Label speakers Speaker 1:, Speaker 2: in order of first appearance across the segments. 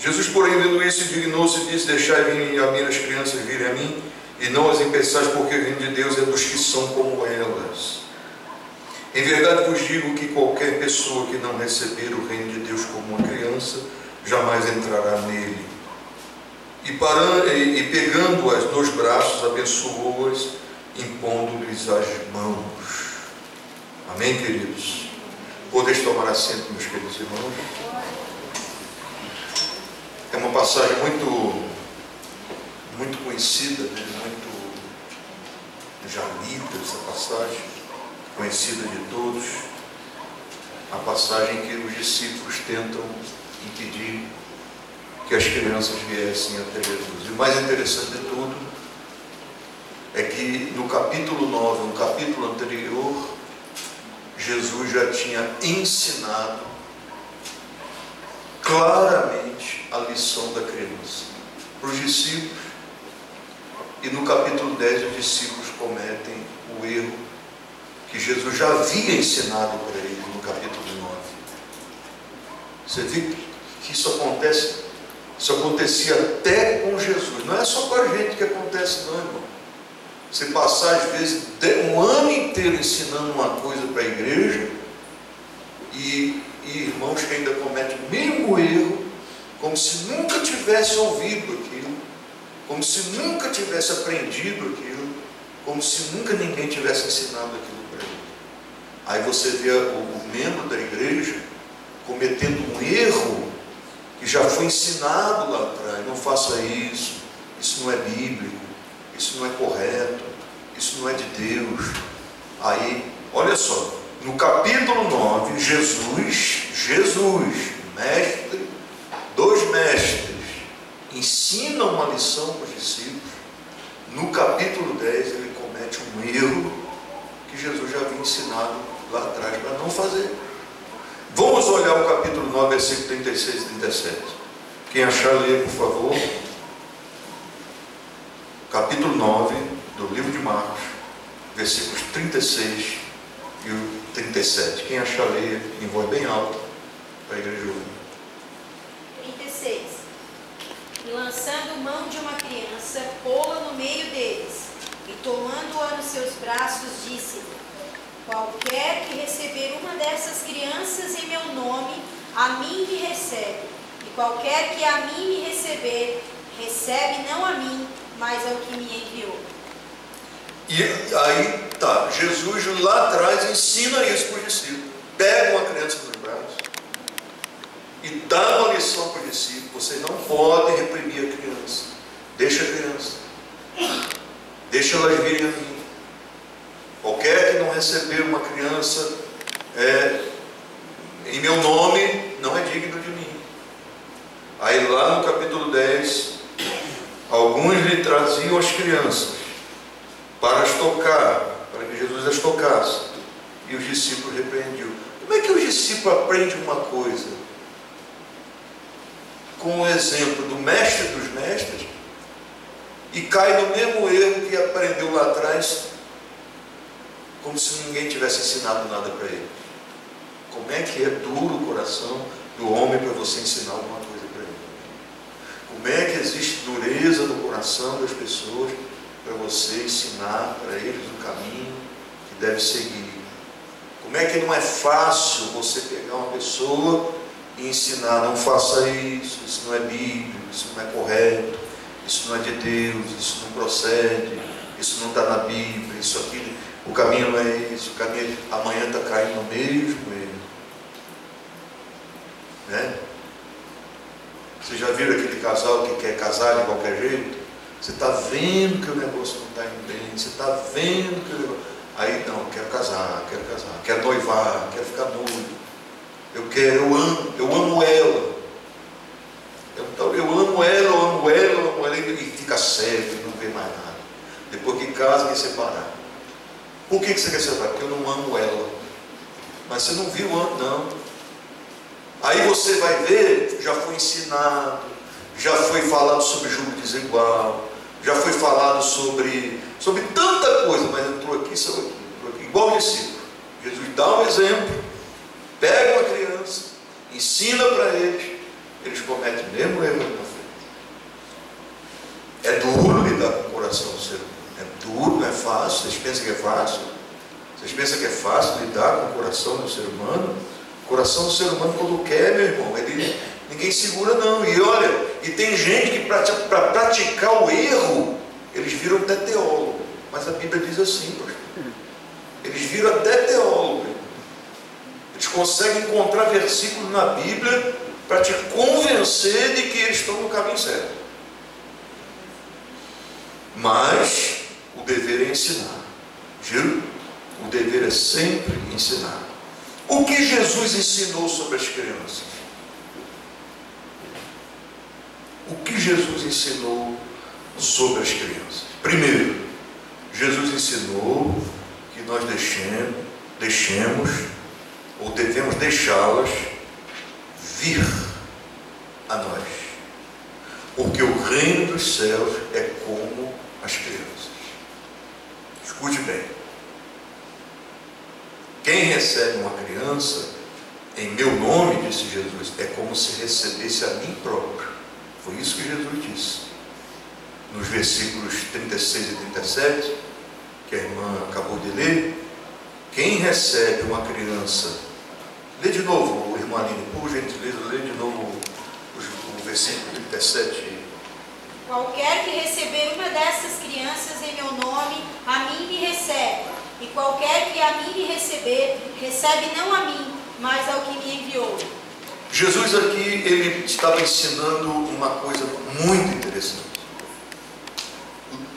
Speaker 1: Jesus, porém, vendo isso, indignou-se e disse: deixai vir a mim as crianças virem a mim, e não as impeçais, porque o reino de Deus é dos que são como elas. Em verdade vos digo que qualquer pessoa que não receber o reino de Deus como uma criança, jamais entrará nele. E pegando-as nos braços, abençoou-as, impondo-lhes as mãos. Amém, queridos? Podeis tomar assento, meus queridos irmãos. É uma passagem muito conhecida, né? Muito já lida, essa passagem, conhecida de todos. A passagem que os discípulos tentam impedir que as crianças viessem até Jesus. E o mais interessante de tudo é que no capítulo 9, no capítulo anterior, Jesus já tinha ensinado claramente a lição da criança para os discípulos, e no capítulo 10 os discípulos cometem o erro que Jesus já havia ensinado para eles no capítulo 9. Você vê que isso acontecia até com Jesus, não é só com a gente que acontece, não, irmão. Você passar às vezes um ano inteiro ensinando uma coisa para a igreja e irmãos que ainda cometem o mesmo erro, como se nunca tivesse ouvido aquilo, como se nunca tivesse aprendido aquilo, como se nunca ninguém tivesse ensinado aquilo para ele. Aí você vê o membro da igreja cometendo um erro que já foi ensinado lá atrás: não faça isso, isso não é bíblico, isso não é correto, isso não é de Deus. Aí, olha só, no capítulo 9, Jesus, mestre dos mestres, ensina uma lição para os discípulos. No capítulo 10, ele comete um erro que Jesus já havia ensinado lá atrás para não fazer. Vamos olhar o capítulo 9, versículo 36 e 37. Quem achar, lê, por favor. Capítulo 9 do livro de Marcos, versículos 36 e o 37. Quem achar, lê em voz bem alta para a igreja ouvir.
Speaker 2: 36. E lançando mão de uma criança, pô-la no meio deles, e tomando-a nos seus braços, disse-lhe: qualquer que receber uma dessas crianças em meu nome, a mim me recebe. E qualquer que a mim me receber, recebe não a mim, mas ao que me enviou.
Speaker 1: E aí tá, Jesus lá atrás ensina isso para os discípulos. Pega uma criança nos braços e dá uma lição para os discípulos: vocês não podem reprimir a criança. Deixa a criança, deixa elas virem a mim. Qualquer que não receber uma criança em meu nome não é digno de mim. Aí lá no capítulo 10, alguns lhe traziam as crianças para as tocar, para que Jesus as tocasse, e os discípulos repreendiam. Como é que o discípulo aprende uma coisa? Com o exemplo do mestre dos mestres, e cai no mesmo erro que aprendeu lá atrás, como se ninguém tivesse ensinado nada para ele. Como é que é duro o coração do homem para você ensinar alguma coisa para ele? Como é que existe dureza no coração das pessoas para você ensinar para eles o caminho que deve seguir? Como é que não é fácil você pegar uma pessoa e ensinar: não faça isso, isso não é bíblico, isso não é correto, isso não é de Deus, isso não procede, isso não está na Bíblia, isso aqui, o caminho não é isso, o caminho amanhã está caindo no mesmo erro, né? Vocês já viram aquele casal que quer casar de qualquer jeito? Você está vendo que o negócio não está indo bem, você está vendo que o negócio... Aí, não, quero casar, quero noivar, quero ficar noivo, eu amo ela. Então, eu amo ela, e fica cego e não vê mais nada. Depois que casa, quer separar. Por que você quer separar? Porque eu não amo ela. Mas você não viu antes, não. Aí você vai ver, já foi ensinado, já foi falado sobre julgo desigual, já foi falado sobre tanta coisa, mas entrou aqui, igual o discípulo. Jesus dá um exemplo, pega uma criança, ensina para eles, eles cometem o mesmo erro ali na frente. É duro lidar com o coração do ser humano. É duro, não é fácil. Vocês pensam que é fácil? Vocês pensam que é fácil lidar com o coração do ser humano? O coração do ser humano, quando quer, meu irmão, ninguém segura não. E olha, e tem gente que para praticar o erro, eles viram até teólogo. Mas a Bíblia diz assim, pastor. Eles viram até teólogo. Eles conseguem encontrar versículos na Bíblia para te convencer de que eles estão no caminho certo. Mas o dever é ensinar. Viu? O dever é sempre ensinar. O que Jesus ensinou sobre as crianças? O que Jesus ensinou sobre as crianças? Primeiro, Jesus ensinou que nós deixemos ou devemos deixá-las vir a nós, porque o reino dos céus é como as crianças. Escute bem. Quem recebe uma criança em meu nome, disse Jesus, é como se recebesse a mim próprio. Foi isso que Jesus disse nos versículos 36 e 37, que a irmã acabou de ler. Quem recebe uma criança, lê de novo, irmã Aline, por gentileza, lê de novo o versículo 37.
Speaker 2: Qualquer que receber uma dessas crianças em meu nome, a mim me recebe. E qualquer que a mim me receber, recebe não a mim, mas ao que me enviou.
Speaker 1: Jesus aqui, ele estava ensinando uma coisa muito interessante.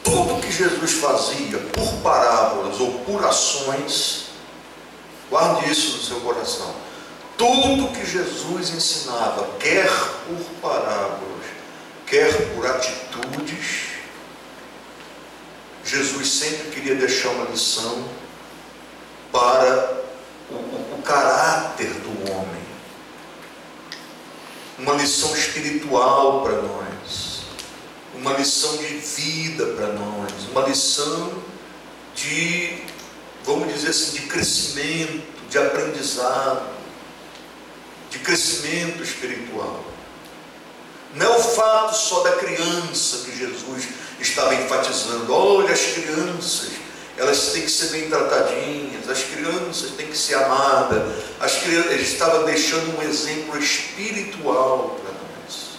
Speaker 1: Tudo que Jesus fazia por parábolas ou por ações, guarde isso no seu coração. Tudo que Jesus ensinava, quer por parábolas, quer por atitudes, Jesus sempre queria deixar uma lição para o caráter do homem, uma lição espiritual para nós, uma lição de vida para nós, uma lição de, vamos dizer assim, de crescimento, de aprendizado, de crescimento espiritual. Não é o fato só da criança que Jesus estava enfatizando. Olha, as crianças, elas têm que ser bem tratadinhas, as crianças têm que ser amadas. Ele estava deixando um exemplo espiritual para nós.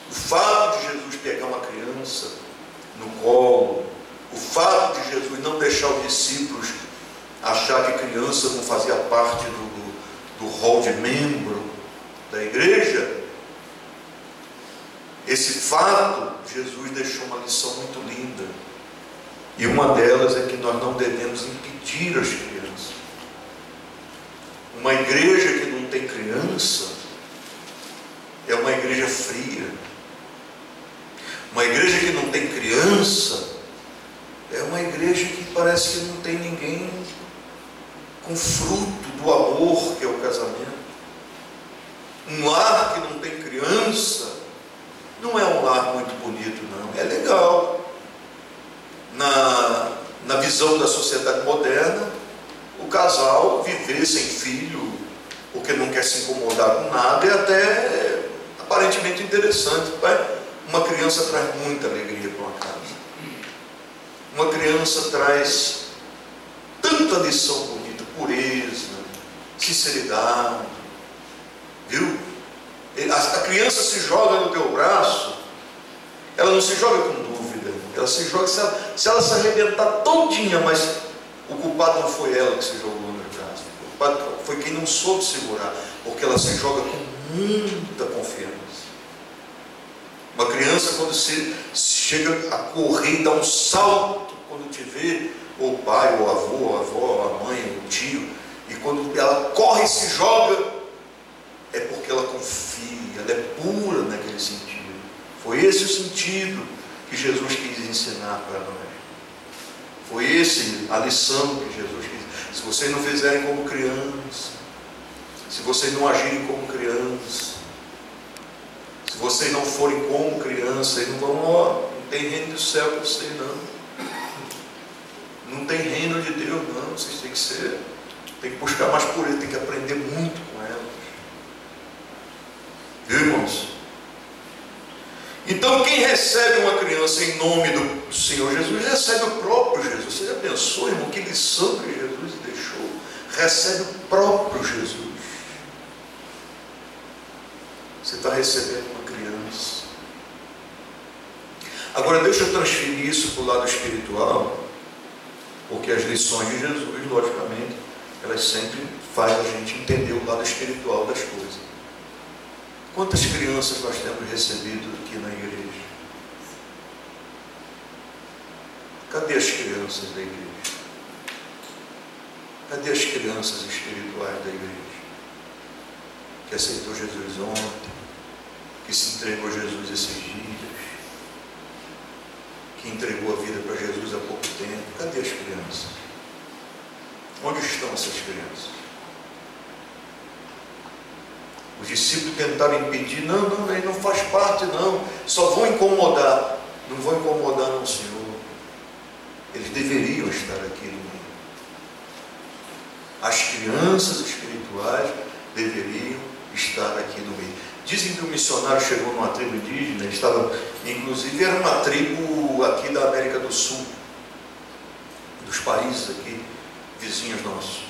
Speaker 1: O fato de Jesus pegar uma criança no colo, o fato de Jesus não deixar os discípulos achar que criança não fazia parte do rol de membro da igreja, esse fato, Jesus deixou uma lição muito linda. E uma delas é que nós não devemos impedir as crianças. Uma igreja que não tem criança é uma igreja fria. Uma igreja que não tem criança é uma igreja que parece que não tem ninguém com fruto do amor que é o casamento. Um lar que não tem criança não é um lar muito bonito, não. É legal. Na visão da sociedade moderna, o casal viver sem filho, porque não quer se incomodar com nada, é até aparentemente interessante. Uma criança traz muita alegria para uma casa. Uma criança traz tanta lição bonita, pureza, sinceridade. Viu? A criança se joga no teu braço, ela não se joga com dúvida, ela se joga, se ela se arrebentar todinha, mas o culpado não foi ela que se jogou no braço, o culpado foi quem não soube segurar, porque ela se joga com muita confiança. Uma criança, quando se chega a correr, dá um salto quando te vê, ou o pai, ou o avô, ou a avó, ou a mãe, ou o tio, e quando ela corre e se joga, é porque ela confia, ela é pura naquele sentido. Foi esse o sentido que Jesus quis ensinar para nós. Foi esse a lição que Jesus quis. Se vocês não fizerem como criança, se vocês não agirem como criança, se vocês não forem como criança, vocês não vão, não tem reino do céu para vocês não. Não tem reino de Deus não, vocês têm que ser, tem que buscar mais pureza, tem que aprender muito com ela. Viu, irmãos? Então, quem recebe uma criança em nome do Senhor Jesus, recebe o próprio Jesus. Você já pensou, irmão, que lição que Jesus deixou? Recebe o próprio Jesus. Você está recebendo uma criança. Agora, deixa eu transferir isso para o lado espiritual, porque as lições de Jesus, logicamente, elas sempre fazem a gente entender o lado espiritual das coisas. Quantas crianças nós temos recebido aqui na igreja? Cadê as crianças da igreja? Cadê as crianças espirituais da igreja? Que aceitou Jesus ontem, que se entregou a Jesus esses dias, que entregou a vida para Jesus há pouco tempo. Cadê as crianças? Onde estão essas crianças? Os discípulos tentaram impedir, não, ele não faz parte não, só vão incomodar. Não vão incomodar não, Senhor. Eles deveriam estar aqui no meio. As crianças espirituais deveriam estar aqui no meio. Dizem que o missionário chegou numa tribo indígena, inclusive era uma tribo aqui da América do Sul, dos países aqui, vizinhos nossos.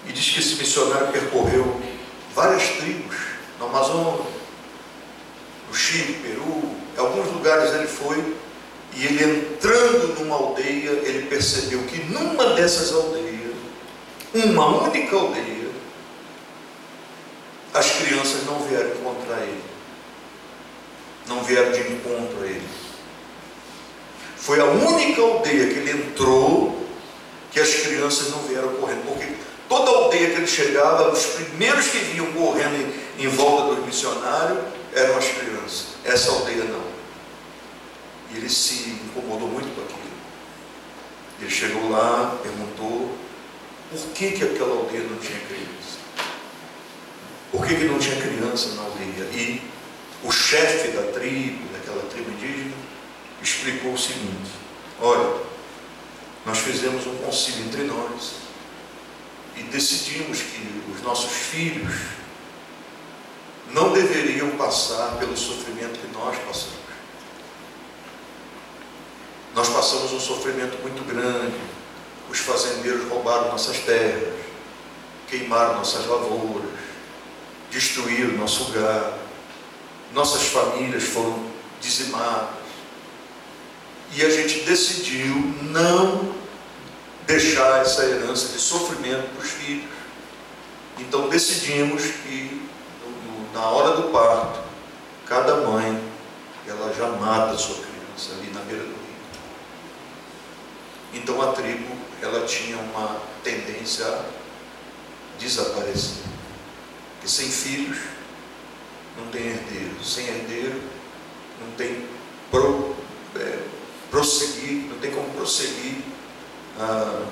Speaker 1: E diz que esse missionário percorreu várias tribos, no Amazonas, no Chile, Peru, em alguns lugares ele foi, e ele entrando numa aldeia, ele percebeu que numa dessas aldeias, uma única aldeia, as crianças não vieram encontrar ele, não vieram de encontro a ele. Foi a única aldeia que ele entrou que as crianças não vieram correndo, porque toda aldeia que ele chegava, os primeiros que vinham correndo em volta dos missionários eram as crianças. Essa aldeia não. E ele se incomodou muito com aquilo. Ele chegou lá, perguntou por que aquela aldeia não tinha criança. Por que não tinha criança na aldeia? E o chefe da tribo, daquela tribo indígena, explicou o seguinte: olha, nós fizemos um concílio entre nós e decidimos que os nossos filhos não deveriam passar pelo sofrimento que nós passamos. Nós passamos um sofrimento muito grande. Os fazendeiros roubaram nossas terras, queimaram nossas lavouras, destruíram nosso gado, nossas famílias foram dizimadas, e a gente decidiu não deixar essa herança de sofrimento para os filhos. Então decidimos que na hora do parto, cada mãe, ela já mata a sua criança ali na beira do rio. Então a tribo, ela tinha uma tendência a desaparecer, porque sem filhos não tem herdeiro, sem herdeiro não tem prosseguir, não tem como prosseguir a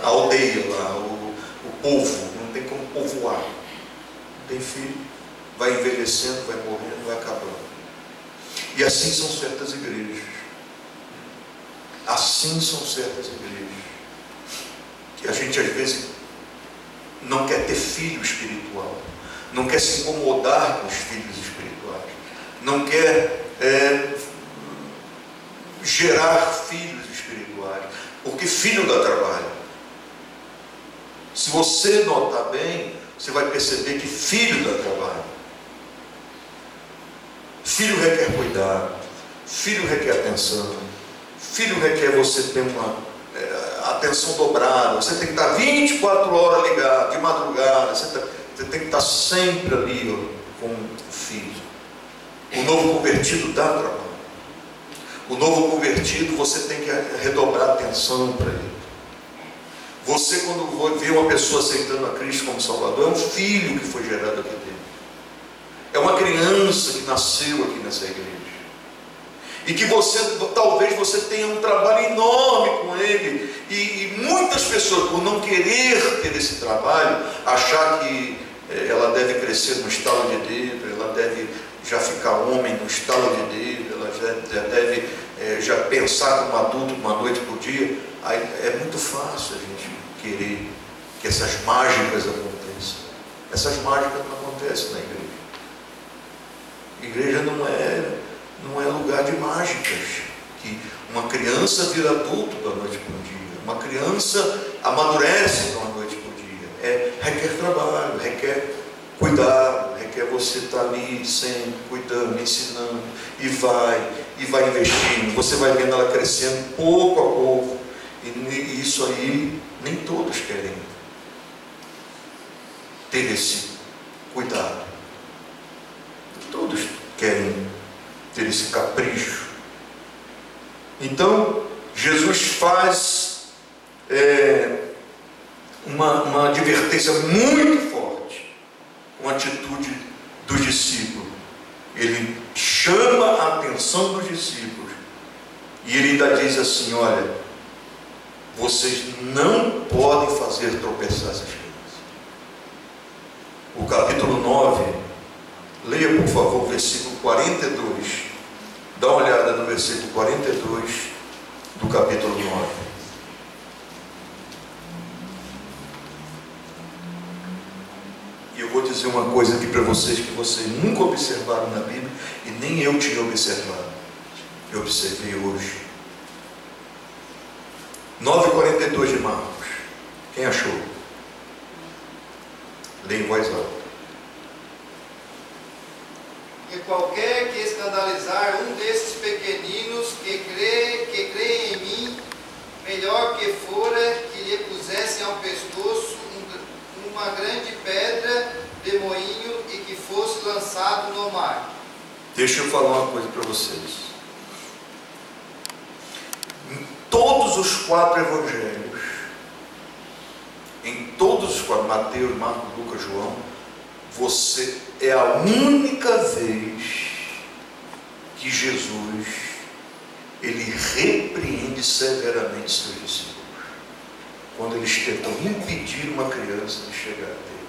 Speaker 1: aldeia lá, o povo, não tem como povoar. Não tem filho, vai envelhecendo, vai morrendo, vai acabando. E assim são certas igrejas. Assim são certas igrejas. Que a gente às vezes não quer ter filho espiritual, não quer se incomodar com os filhos espirituais, não quer gerar filhos espirituais, porque filho dá trabalho. Se você notar bem, você vai perceber que filho dá trabalho. Filho requer cuidado, filho requer atenção, filho requer você ter uma atenção dobrada. Você tem que estar 24 horas ligado, de madrugada, você tem que estar sempre ali, ó, com o filho. O novo convertido dá trabalho. O novo convertido, você tem que redobrar a atenção para ele. Você, quando vê uma pessoa aceitando a Cristo como Salvador, é um filho que foi gerado aqui dentro. É uma criança que nasceu aqui nessa igreja. E que talvez você tenha um trabalho enorme com ele. E muitas pessoas, por não querer ter esse trabalho, achar que ela deve crescer no estalo de dedo, ela deve já ficar homem no estalo de dedo, ela já deve já pensar como adulto uma noite por dia. Aí é muito fácil a gente querer que essas mágicas aconteçam. Essas mágicas não acontecem na igreja. Igreja não é lugar de mágicas, que uma criança vira adulto da noite para o dia, uma criança amadurece da noite para o dia. Requer trabalho, requer cuidado, requer você estar ali sempre cuidando, ensinando, e vai investindo, você vai vendo ela crescendo pouco a pouco, e isso aí nem todos querem ter esse cuidado, todos querem ter esse capricho. Então Jesus faz uma advertência muito forte com a atitude dos discípulos. Ele chama a atenção dos discípulos e ele ainda diz assim: olha, vocês não podem fazer tropeçar essas crianças. O capítulo 9, leia por favor o versículo 42. Dá uma olhada no versículo 42 do capítulo 9. E eu vou dizer uma coisa aqui para vocês que vocês nunca observaram na Bíblia e nem eu tinha observado. Eu observei hoje. 9:42 de Marcos. Quem achou? Lê em voz alta.
Speaker 3: E qualquer que escandalizar um desses pequeninos que crê em mim, melhor que fora que lhe pusessem ao pescoço uma grande pedra de moinho e que fosse lançado no mar.
Speaker 1: Deixa eu falar uma coisa para vocês. Em todos os 4 evangelhos, em todos os 4, Mateus, Marcos, Lucas, João, você é a única vez que Jesus ele repreende severamente seus discípulos quando eles tentam impedir uma criança de chegar até ele.